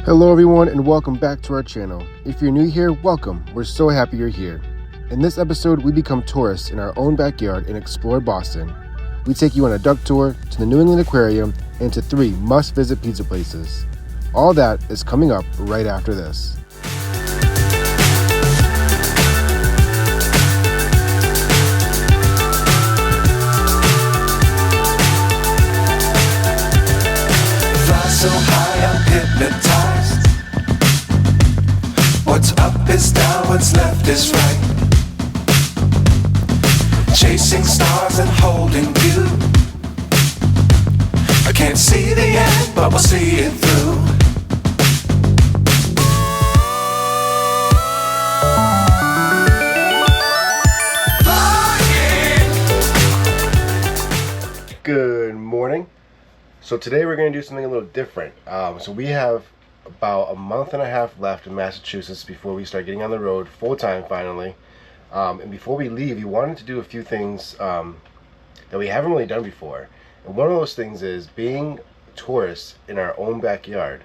Hello everyone and welcome back to our channel. If you're new here, welcome. We're so happy you're here. In this episode, we become tourists in our own backyard and explore Boston. We take you on a duck tour to the New England Aquarium and to 3 must-visit pizza places. All that is coming up right after this. So high, I'm hypnotized. What's up is down, what's left is right. Chasing stars and holding you. I can't see the end, but we'll see it through. Good morning. So today we're going to do something a little different. So we have about a month and a half left in Massachusetts before we start getting on the road full time finally. And before we leave, we wanted to do a few things that we haven't really done before. And one of those things is being tourists in our own backyard.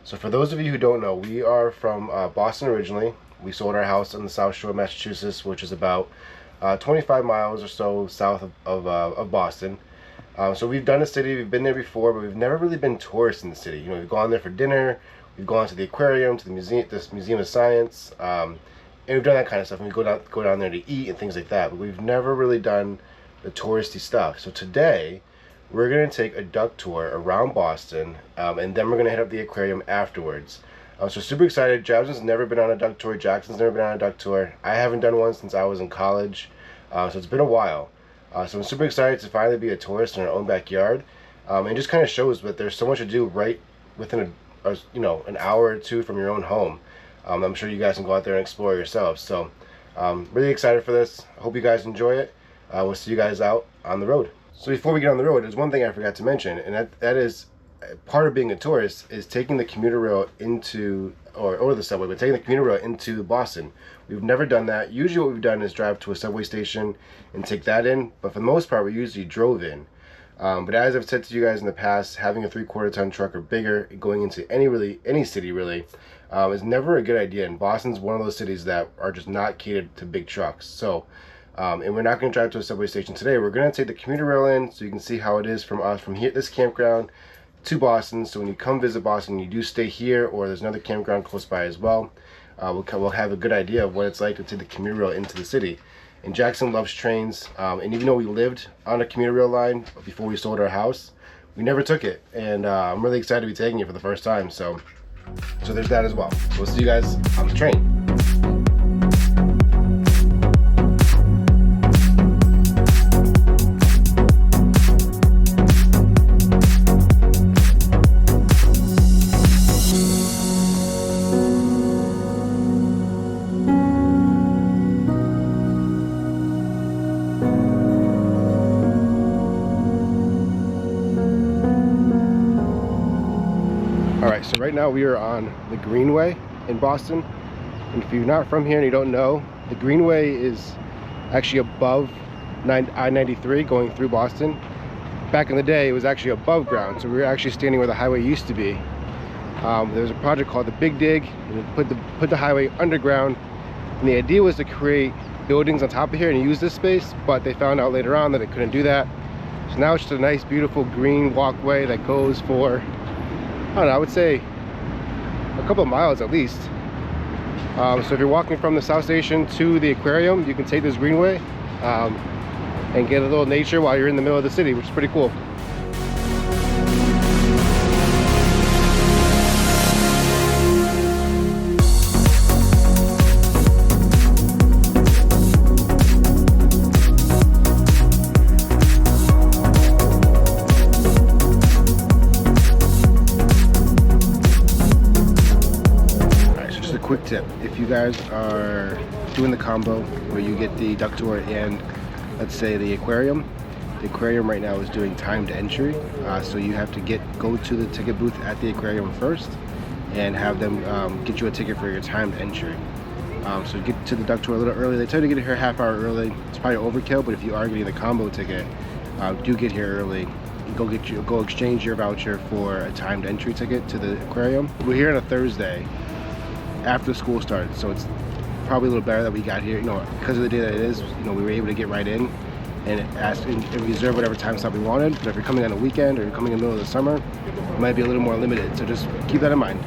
So for those of you who don't know, we are from Boston originally. We sold our house on the South Shore of Massachusetts, which is about 25 miles or so south of Boston. So we've done the city, we've been there before, but we've never really been tourists in the city. You know, we've gone there for dinner, we've gone to the aquarium, to the museum, this Museum of Science, and we've done that kind of stuff. And we go down there to eat and things like that. But we've never really done the touristy stuff. So today, we're gonna take a duck tour around Boston, and then we're gonna head up the aquarium afterwards. So super excited. Jasmine's never been on a duck tour. Jackson's never been on a duck tour. I haven't done one since I was in college, so it's been a while. So I'm super excited to finally be a tourist in our own backyard, and it just kind of shows that there's so much to do right within an hour or two from your own home. I'm sure you guys can go out there and explore yourselves. So really excited for this. I hope you guys enjoy it. We'll see you guys out on the road. So before we get on the road, there's one thing I forgot to mention, and that is part of being a tourist is taking the commuter rail into or the subway, but taking the commuter rail into Boston. We've never done that. Usually what we've done is drive to a subway station and take that in, but for the most part we usually drove in. But as I've said to you guys in the past, having a 3/4 ton truck or bigger going into any city really is never a good idea, and Boston's one of those cities that are just not catered to big trucks. So and we're not going to drive to a subway station today. We're going to take the commuter rail in so you can see how it is from here, this campground, to Boston. So when you come visit Boston, you do stay here, or there's another campground close by as well. We'll have a good idea of what it's like to take the commuter rail into the city. And Jackson loves trains, and even though we lived on a commuter rail line before we sold our house, we never took it, and I'm really excited to be taking it for the first time. So there's that as well. So we'll see you guys on the train. Alright, so right now we are on the Greenway in Boston, and if you're not from here and you don't know, the Greenway is actually above I-93 going through Boston. Back in the day it was actually above ground, so we were actually standing where the highway used to be. There was a project called the Big Dig, and it put the highway underground, and the idea was to create buildings on top of here and use this space, but they found out later on that they couldn't do that. So now it's just a nice beautiful green walkway that goes for, I don't know, I would say a couple of miles at least. So if you're walking from the South Station to the aquarium, you can take this greenway and get a little nature while you're in the middle of the city, which is pretty cool. Quick tip, if you guys are doing the combo where you get the duck tour and let's say the aquarium right now is doing timed entry, so you have to go to the ticket booth at the aquarium first and have them get you a ticket for your timed entry. So get to the duck tour a little early. They tell you to get here half hour early. It's probably overkill, but if you are getting the combo ticket, do get here early you go exchange your voucher for a timed entry ticket to the aquarium. We're here on a Thursday after school starts, so it's probably a little better that we got here, because of the day that it is. We were able to get right in and reserve whatever time slot we wanted. But if you're coming on a weekend or you're coming in the middle of the summer, it might be a little more limited, so just keep that in mind.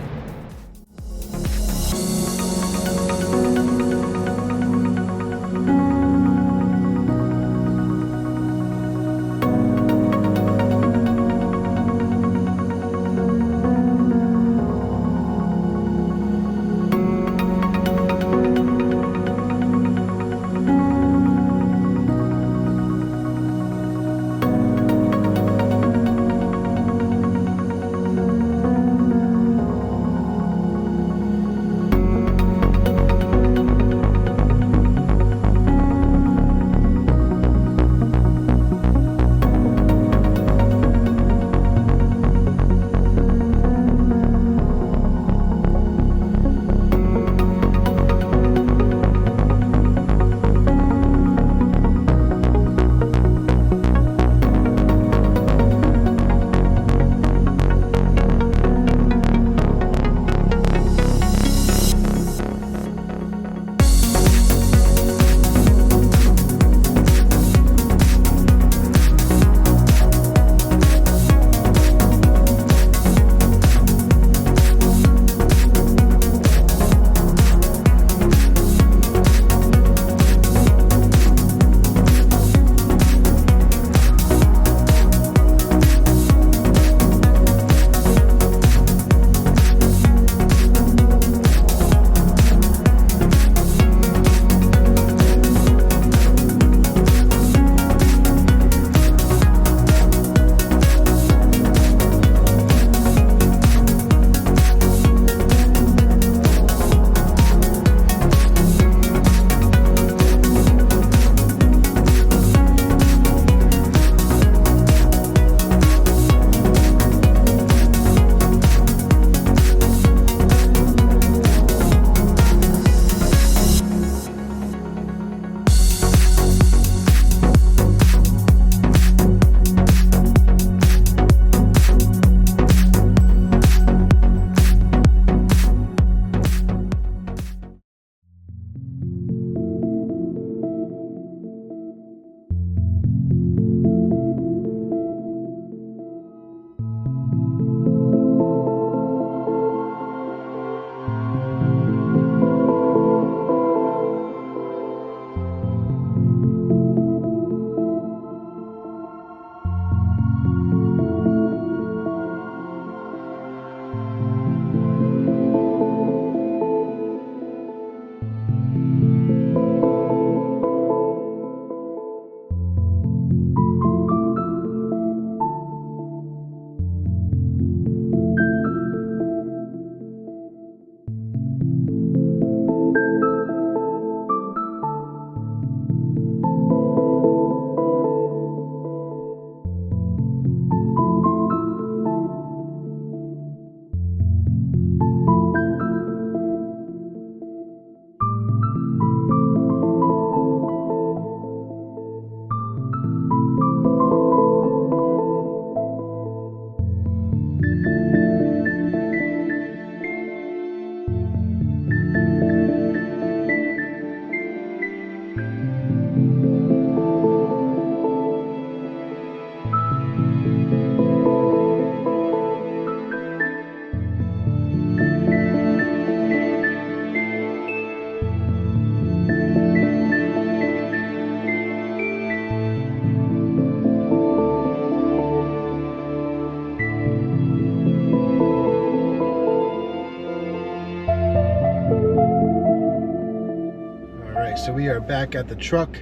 So we are back at the truck.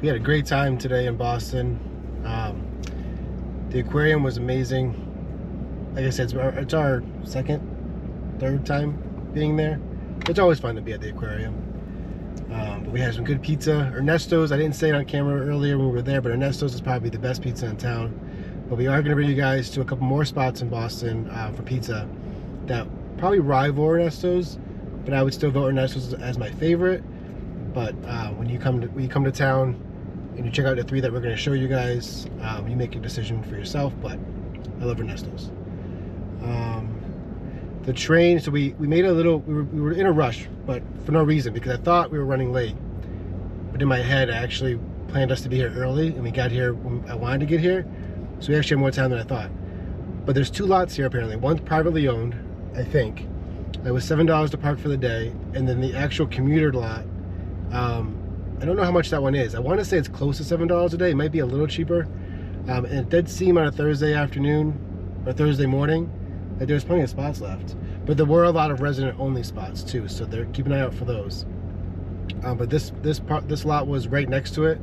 We had a great time today in Boston. The aquarium was amazing. Like I said, it's our third time being there. It's always fun to be at the aquarium. But we had some good pizza. Ernesto's, I didn't say it on camera earlier when we were there, but Ernesto's is probably the best pizza in town. But we are going to bring you guys to a couple more spots in Boston for pizza that probably rival Ernesto's, but I would still vote Ernesto's as my favorite. But when you come to town, and you check out the 3 that we're going to show you guys. You make a decision for yourself, but I love Ernesto's. The train, so we made a little, we were in a rush, but for no reason, because I thought we were running late. But in my head, I actually planned us to be here early, and we got here when I wanted to get here, so we actually had more time than I thought. But there's 2 lots here apparently. One's privately owned, I think. It was $7 to park for the day, and then the actual commuter lot, I don't know how much that one is. I want to say it's close to $7 a day. It might be a little cheaper. And it did seem on a Thursday afternoon or Thursday morning that there's plenty of spots left. But there were a lot of resident-only spots too, so they're keeping an eye out for those. But this lot was right next to it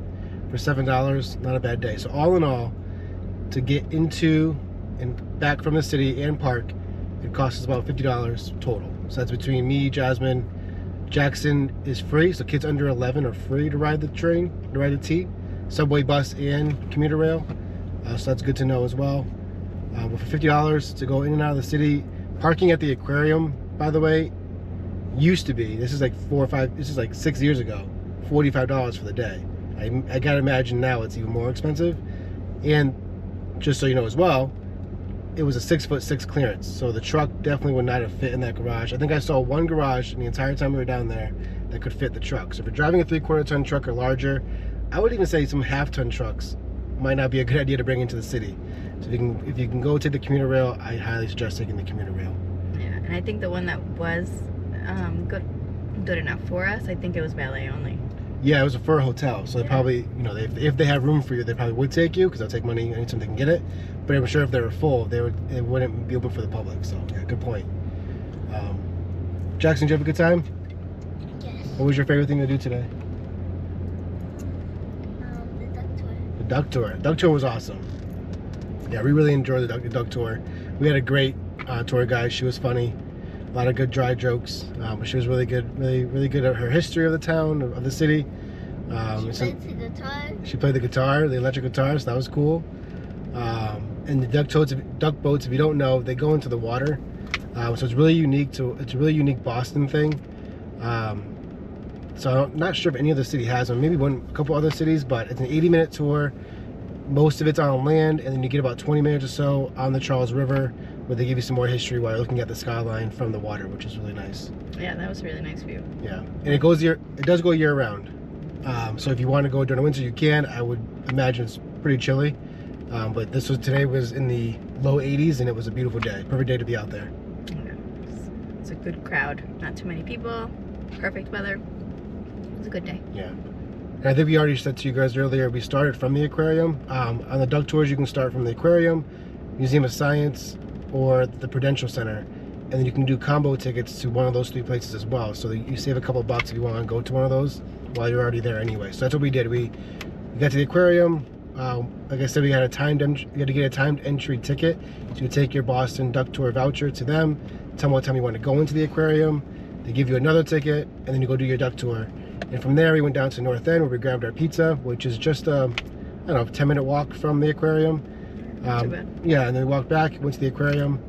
for $7. Not a bad day. So all in all, to get into and back from the city and park, it costs us about $50 total. So that's between me, Jasmine. Jackson is free, so kids under 11 are free to ride the train, to ride the T, subway, bus, and commuter rail. So that's good to know as well. But for $50 to go in and out of the city, parking at the aquarium, by the way, used to be, this is like 6 years ago, $45 for the day. I gotta imagine now it's even more expensive. And just so you know as well, it was a 6'6" clearance, so the truck definitely would not have fit in that garage. I think I saw one garage in the entire time we were down there that could fit the truck. So if you're driving a 3/4 ton truck or larger, I would even say some 1/2 ton trucks might not be a good idea to bring into the city. So if you can go take the commuter rail, I highly suggest taking the commuter rail. Yeah, and I think the one that was good enough for us, I think it was valet only. Yeah, it was for a hotel, so they probably, you know, if they have room for you, they probably would take you, because they'll take money anytime they can get it. But I'm sure if they were full, it wouldn't be open for the public. So yeah, good point. Jackson, did you have a good time? Yes. What was your favorite thing to do today? The duck tour. The duck tour. Duck tour was awesome. Yeah, we really enjoyed the duck tour. We had a great tour guide. She was funny. A lot of good dry jokes, but she was really good, really good at her history of the town, of the city. She played the guitar. She played the guitar, the electric guitar, so that was cool. And the duck boats, if you don't know, they go into the water. So it's really unique. It's a really unique Boston thing. So I'm not sure if any other city has them. Maybe a couple other cities, but it's an 80-minute tour. Most of it's on land, and then you get about 20 minutes or so on the Charles River, where they give you some more history while you're looking at the skyline from the water, which is really nice. Yeah, that was a really nice view. Yeah, and it does go year round. So if you want to go during the winter, you can. I would imagine it's pretty chilly, but today was in the low 80s, and it was a beautiful day. Perfect day to be out there. Yeah, it's a good crowd. Not too many people. Perfect weather. It was a good day. Yeah. And I think we already said to you guys earlier, we started from the aquarium. On the duck tours, you can start from the aquarium, Museum of Science, or the Prudential Center, and then you can do combo tickets to one of those 3 places as well. So you save a couple bucks if you want to go to one of those while you're already there anyway. So that's what we did. We got to the aquarium. Like I said, you had to get a timed entry ticket. So you take your Boston duck tour voucher to them, tell them what time you want to go into the aquarium. They give you another ticket, and then you go do your duck tour. And from there, we went down to North End, where we grabbed our pizza, which is just I don't know, 10-minute walk from the aquarium. Too bad. Yeah, and then we walked back, went to the aquarium,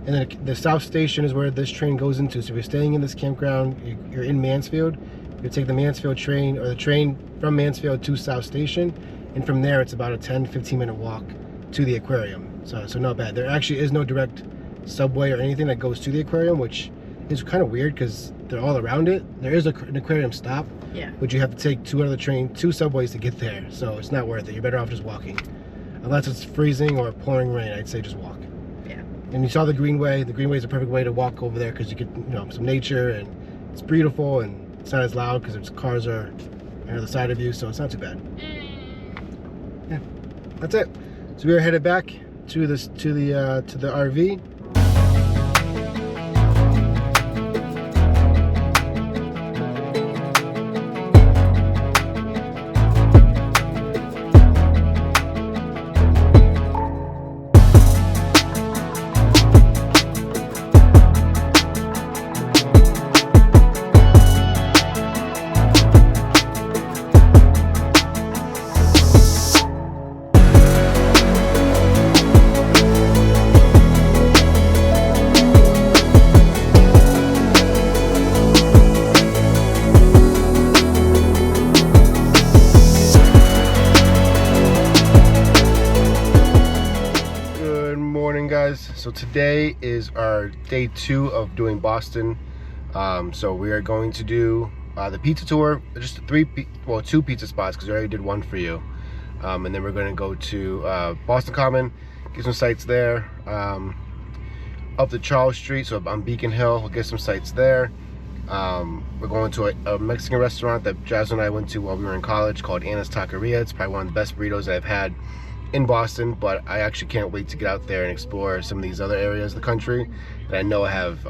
and then the South Station is where this train goes into. So if you're staying in this campground, you're in Mansfield, you take the Mansfield train, or the train from Mansfield to South Station, and from there it's about a 10-15 minute walk to the aquarium. So not bad. There actually is no direct subway or anything that goes to the aquarium, which is kind of weird because they're all around it. There is an aquarium stop, yeah, but you have to take 2 subways to get there, so it's not worth it. You're better off just walking. Unless it's freezing or pouring rain, I'd say just walk. Yeah. And you saw the Greenway. The Greenway is a perfect way to walk over there because you get, some nature, and it's beautiful, and it's not as loud because cars are on the other side of you, so it's not too bad. Yeah, that's it. So we are headed back to the RV. So today is our day 2 of doing Boston. So we are going to do the pizza tour, just 2 pizza spots because we already did one for you. And then we're going to go to Boston Common, get some sights there. Up to Charles Street, so on Beacon Hill, we'll get some sights there. We're going to a Mexican restaurant that Jazz and I went to while we were in college called Anna's Taqueria. It's probably one of the best burritos that I've had in Boston, but I actually can't wait to get out there and explore some of these other areas of the country that I know have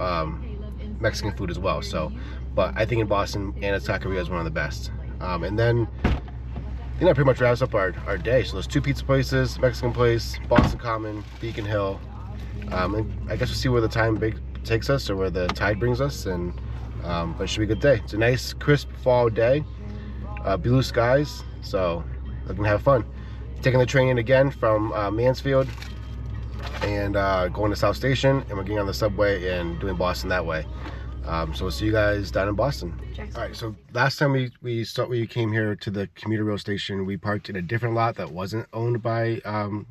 Mexican food as well. So, but I think in Boston, Anna's Taqueria is one of the best. And then I think that pretty much wraps up our day. So there's 2 pizza places, Mexican place, Boston Common, Beacon Hill. And I guess we'll see where the time takes us or where the tide brings us. And but it should be a good day. It's a nice, crisp fall day, blue skies, so we're gonna have fun. Taking the train in again from Mansfield and going to South Station, and we're getting on the subway and doing Boston that way. So we'll see you guys down in Boston. All right, so last time we came here to the commuter rail station, we parked in a different lot that wasn't owned by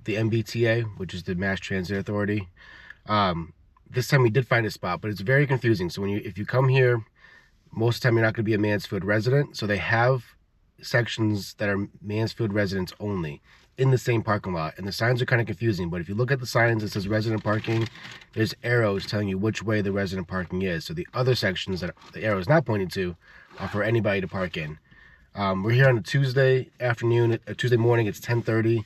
the MBTA, which is the Mass Transit Authority. This time we did find a spot, but it's very confusing. So if you come here, most of the time you're not going to be a Mansfield resident. So they have sections that are Mansfield residents only in the same parking lot, and the signs are kind of confusing. But if you look at the signs, it says resident parking. There's arrows telling you which way the resident parking is. So the other sections that the arrow is not pointing to are for anybody to park in. We're here on a Tuesday afternoon, a Tuesday morning. It's 10:30.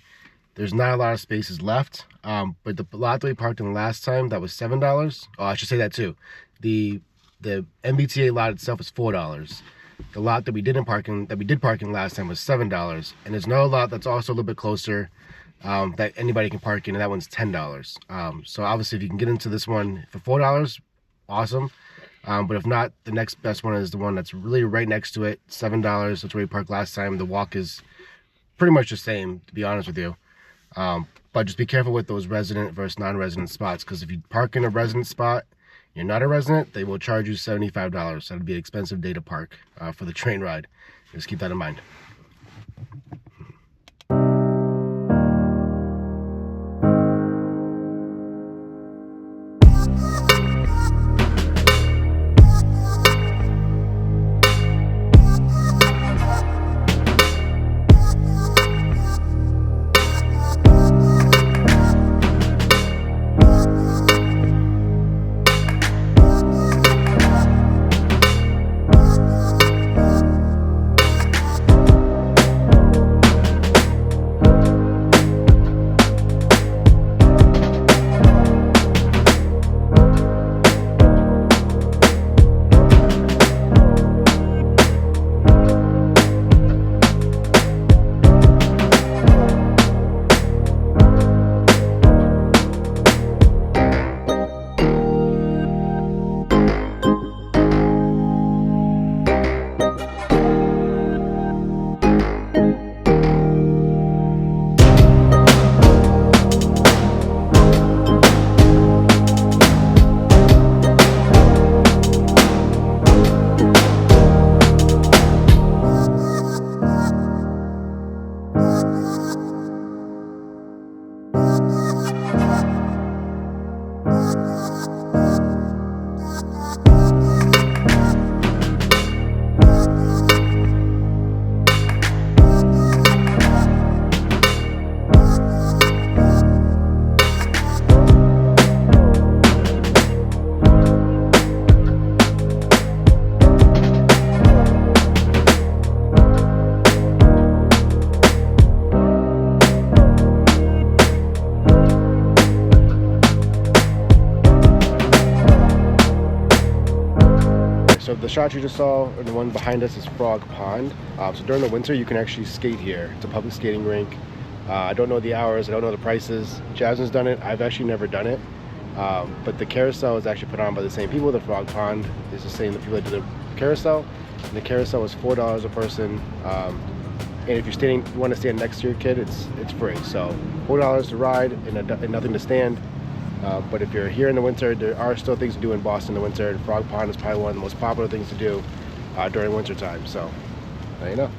There's not a lot of spaces left, but the lot that we parked in last time, that was $7. Oh, I should say that too. The MBTA lot itself is $4. The lot that we did park in last time was $7, and there's another lot that's also a little bit closer that anybody can park in, and that one's $10. So obviously, if you can get into this one for $4, awesome. But if not, the next best one is the one that's really right next to it, $7. That's where we parked last time. The walk is pretty much the same, to be honest with you. But just be careful with those resident versus non-resident spots, because if you park in a resident spot, you're not a resident, they will charge you $75. That'd be an expensive day to park for the train ride. Just keep that in mind. So the shot you just saw, or the one behind us, is Frog Pond. So during the winter, you can actually skate here. It's a public skating rink. I don't know the hours, I don't know the prices. Jasmine's done it, I've actually never done it. But the carousel is actually put on by the same people. The Frog Pond is the same, the people that do the carousel. And the carousel is $4 a person. And if you want to stand next to your kid, it's free. So $4 to ride and nothing to stand. But if you're here in the winter, there are still things to do in Boston in the winter, and Frog Pond is probably one of the most popular things to do during winter time. So there you know.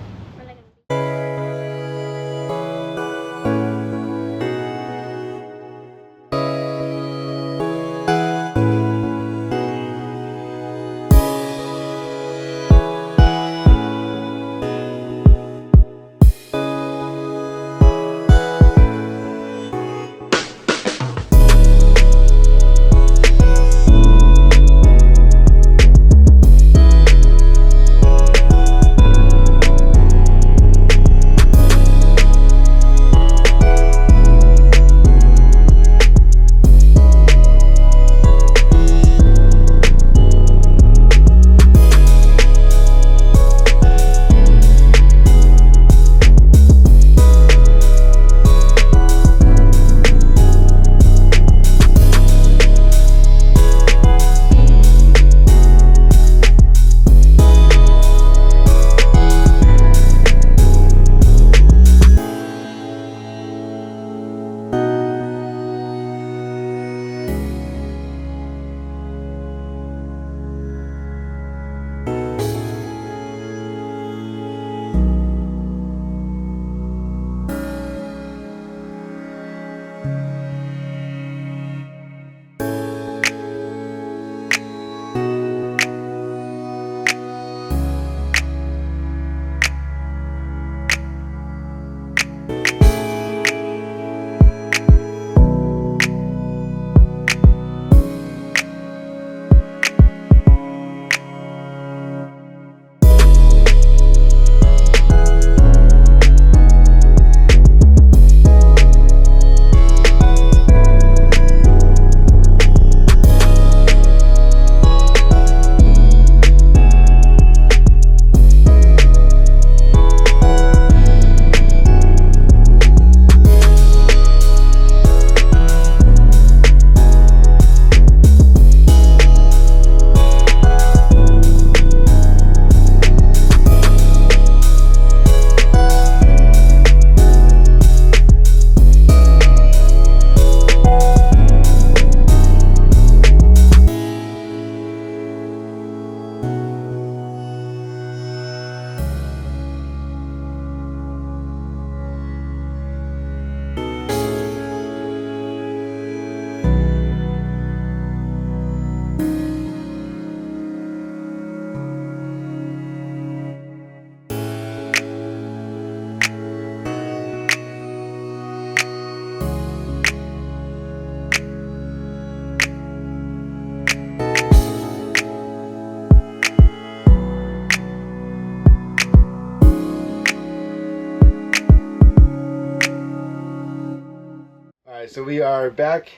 Alright, so we are back.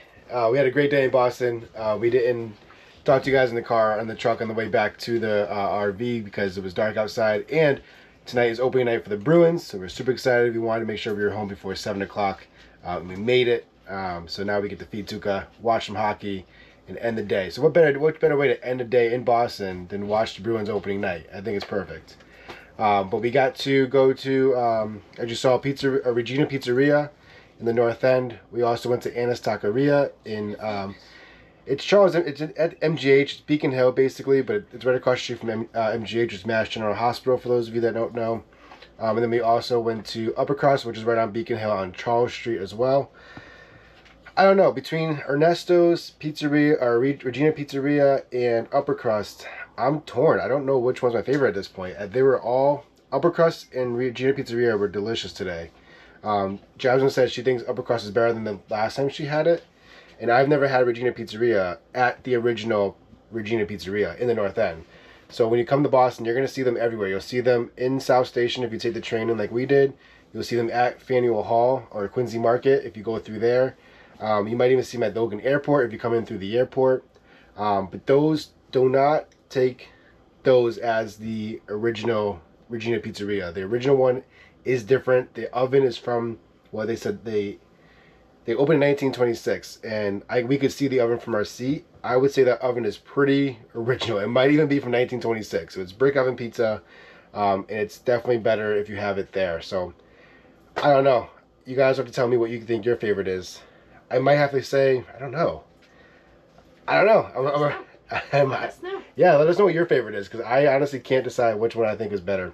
We had a great day in Boston. We didn't talk to you guys in the car, on the truck on the way back to the RV because it was dark outside. And tonight is opening night for the Bruins, so we're super excited. We wanted to make sure we were home before 7 o'clock. We made it. So now we get to feed Tuka, watch some hockey, and end the day. So what better way to end a day in Boston than watch the Bruins opening night? I think it's perfect. But we got to go to, as you saw, Regina Pizzeria in the North End. We also went to Anna's Taqueria in, it's at MGH, it's Beacon Hill basically, but it's right across the street from MGH, which is Mass General Hospital for those of you that don't know. And then we also went to Upper Crust, which is right on Beacon Hill on Charles Street as well. I don't know, between Ernesto's Pizzeria, or Regina Pizzeria, and Upper Crust, I'm torn. I don't know which one's my favorite at this point. They were all, Upper Crust and Regina Pizzeria were delicious today. Jasmine said she thinks Upper Crust is better than the last time she had it. And I've never had Regina Pizzeria at the original Regina Pizzeria in the North End. So when you come to Boston, you're going to see them everywhere. You'll see them in South Station if you take the train in like we did. You'll see them at Faneuil Hall or Quincy Market if you go through there. You might even see them at Logan Airport if you come in through the airport. But those, do not take those as the original Regina Pizzeria. The original one is different. The oven is from, well, they said they opened in 1926, and we could see the oven from our seat. I would say that oven is pretty original. It might even be from 1926. So it's brick oven pizza, and it's definitely better if you have it there. So I don't know. You guys have to tell me what you think your favorite is. I might have to say, I don't know. Let us know. Yeah, let us know what your favorite is, because I honestly can't decide which one I think is better.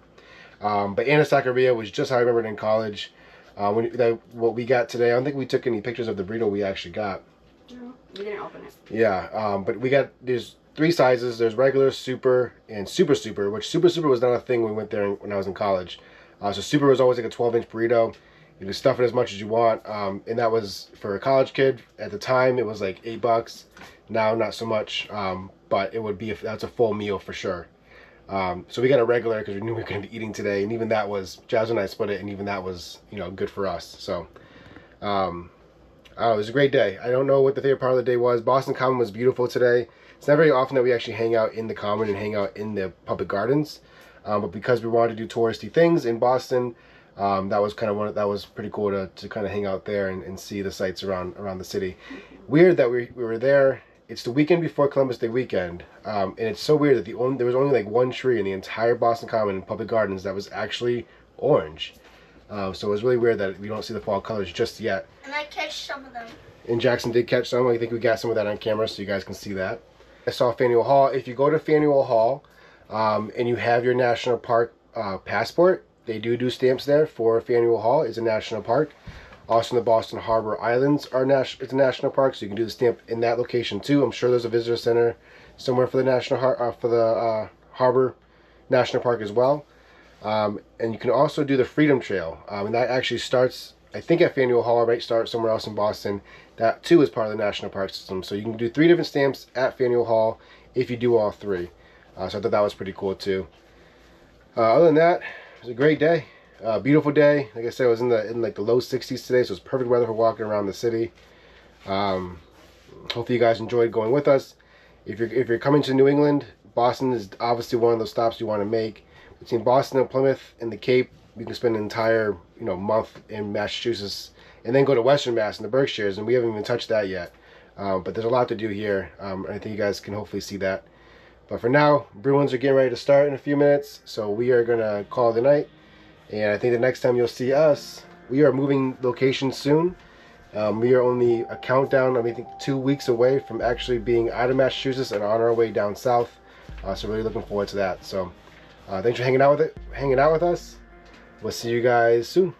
But Anna's Taqueria was just how I remembered in college. What we got today, I don't think we took any pictures of the burrito we actually got. No, we didn't open it. Yeah, but we got, there's 3 sizes. There's regular, super, and super super, which super super was not a thing when we went there when I was in college. So super was always like a 12-inch burrito. You can stuff it as much as you want, and that was for a college kid. At the time, it was like $8. Now, not so much, but it would be, that's a full meal for sure. So we got a regular because we knew we were going to be eating today, and even that was, Jazz and I split it, and even that was, you know, good for us. So, it was a great day. I don't know what the favorite part of the day was. Boston Common was beautiful today. It's not very often that we actually hang out in the Common and hang out in the public gardens, but because we wanted to do touristy things in Boston, that was kind of that was pretty cool to kind of hang out there and see the sights around the city. Weird that we were there. It's the weekend before Columbus Day weekend, and it's so weird that there was only like one tree in the entire Boston Common and public gardens that was actually orange. So it was really weird that we don't see the fall colors just yet. And I catch some of them. And Jackson did catch some. I think we got some of that on camera so you guys can see that. I saw Faneuil Hall. If you go to Faneuil Hall and you have your national park passport, they do stamps there for Faneuil Hall. It's a national park. Also, in the Boston Harbor Islands it's a national park, so you can do the stamp in that location too. I'm sure there's a visitor center somewhere for the Harbor National Park as well. And you can also do the Freedom Trail, and that actually starts, I think, at Faneuil Hall. Might start somewhere else in Boston. That too is part of the national park system. So you can do 3 different stamps at Faneuil Hall if you do all 3. So I thought that was pretty cool too. Other than that, it was a great day. Beautiful day. Like I said, it was in like the low 60s today, so it's perfect weather for walking around the city. Hopefully you guys enjoyed going with us. If you're coming to New England, Boston is obviously one of those stops you want to make. Between Boston and Plymouth and the Cape, you can spend an entire month in Massachusetts, and then go to Western Mass and the Berkshires, and we haven't even touched that yet. But there's a lot to do here. I think you guys can hopefully see that. But for now, Bruins are getting ready to start in a few minutes, so we are gonna call it a night. And I think the next time you'll see us, we are moving locations soon. We are only a countdown, I think 2 weeks away from actually being out of Massachusetts and on our way down south. So really looking forward to that. So thanks for hanging out with us. We'll see you guys soon.